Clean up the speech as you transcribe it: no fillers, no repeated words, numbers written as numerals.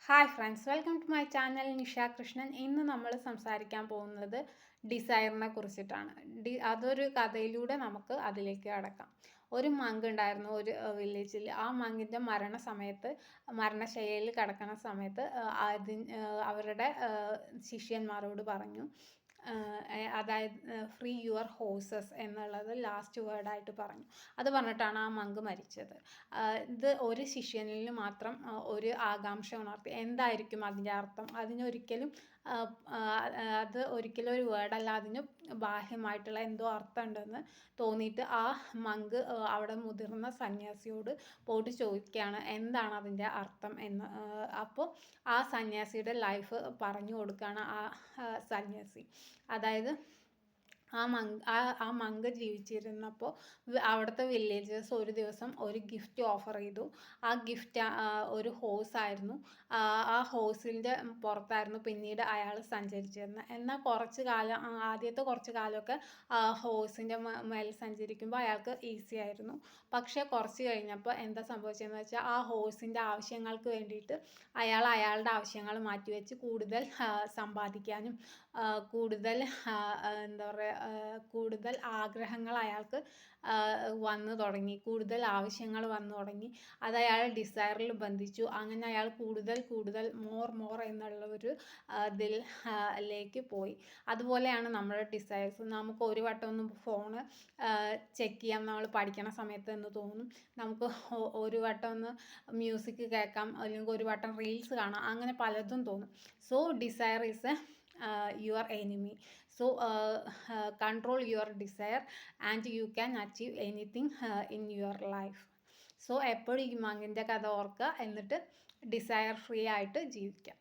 Hi friends, welcome to my channel Nisha Krishnan. ഇന്ന് നമ്മൾ സംസാരിക്കാൻ പോകുന്നത് ഡിസയറിനെ കുറിച്ചിട്ടാണ്. അതൊരു കഥയിലൂടെ നമുക്ക് അതിലേക്ക് കടക്കാം. ഒരു മങ്ക് ഉണ്ടായിരുന്നു ഒരു വില്ലേജിൽ. ആ മങ്കിൻ്റെ മരണശയ്യയിൽ കിടക്കുന്ന സമയത്ത് അവരുടെ ശിഷ്യന്മാരോട് പറഞ്ഞു, അതായത് ഫ്രീ യുവർ ഹോഴ്സസ് എന്നുള്ളത് ലാസ്റ്റ് വേർഡായിട്ട് പറഞ്ഞു. അത് പറഞ്ഞിട്ടാണ് ആ മങ്ക് മരിച്ചത്. ഇത് ഒരു ശിഷ്യനിൽ മാത്രം ഒരു ആകാംക്ഷ ഉണർത്തി. എന്തായിരിക്കും അതിൻ്റെ അർത്ഥം? അത് ഒരിക്കലും ഒരു വേർഡല്ല, അതിന് ബാഹ്യമായിട്ടുള്ള എന്തോ അർത്ഥം ഉണ്ടെന്ന് തോന്നിയിട്ട് ആ മങ്ക് അവിടെ മുതിർന്ന സന്യാസിയോട് പോയിട്ട് ചോദിക്കുകയാണ് എന്താണ് അതിൻ്റെ അർത്ഥം എന്ന്. അപ്പോൾ ആ സന്യാസിയുടെ ലൈഫ് പറഞ്ഞു കൊടുക്കുകയാണ് ആ സന്യാസി. അതായത് ആ മങ്ക് ജീവിച്ചിരുന്നപ്പോൾ അവിടുത്തെ വില്ലേജേഴ്സ് ഒരു ദിവസം ഒരു ഗിഫ്റ്റ് ഓഫർ ചെയ്തു. ആ ഗിഫ്റ്റ് ഒരു ഹോഴ്സ് ആയിരുന്നു. ആ ഹോഴ്സിൻ്റെ പുറത്തായിരുന്നു പിന്നീട് അയാൾ സഞ്ചരിച്ചിരുന്നത്. എന്നാൽ ആദ്യത്തെ കുറച്ച് കാലമൊക്കെ ഹോഴ്സിൻ്റെ മേൽ സഞ്ചരിക്കുമ്പോൾ അയാൾക്ക് ഈസി ആയിരുന്നു. പക്ഷേ കുറച്ച് കഴിഞ്ഞപ്പോൾ എന്താ സംഭവിച്ചതെന്ന് വെച്ചാൽ ആ ഹോഴ്സിൻ്റെ ആവശ്യങ്ങൾക്ക് വേണ്ടിയിട്ട് അയാളുടെ ആവശ്യങ്ങൾ മാറ്റിവെച്ച് കൂടുതൽ സമ്പാദിക്കാനും കൂടുതൽ എന്താ പറയുക, കൂടുതൽ ആഗ്രഹങ്ങൾ അയാൾക്ക് വന്നു തുടങ്ങി, കൂടുതൽ ആവശ്യങ്ങൾ വന്നു തുടങ്ങി. അത് അയാളെ ഡിസയറിൽ ബന്ധിച്ചു. അങ്ങനെ അയാൾ കൂടുതൽ മോർ എന്നുള്ള ഒരു ഇതിലേക്ക് പോയി. അതുപോലെയാണ് നമ്മുടെ ഡിസയേഴ്സ്. നമുക്ക് ഒരു വട്ടം ഒന്ന് ഫോണ് ചെക്ക് ചെയ്യാം നമ്മൾ പഠിക്കണ സമയത്ത് എന്ന് തോന്നും. നമുക്ക് ഒരു വട്ടം ഒന്ന് മ്യൂസിക് കേൾക്കാം, അല്ലെങ്കിൽ ഒരു വട്ടം റീൽസ് കാണാം, അങ്ങനെ പലതും തോന്നും. So desire is your enemy. So control your desire and you can achieve anything in your life. So എപ്പോഴും ഈ മങ്ങിൻ്റെ കഥ ഓർക്കുക, എന്നിട്ട് ഡിസയർ ഫ്രീ ആയിട്ട് ജീവിക്കാം.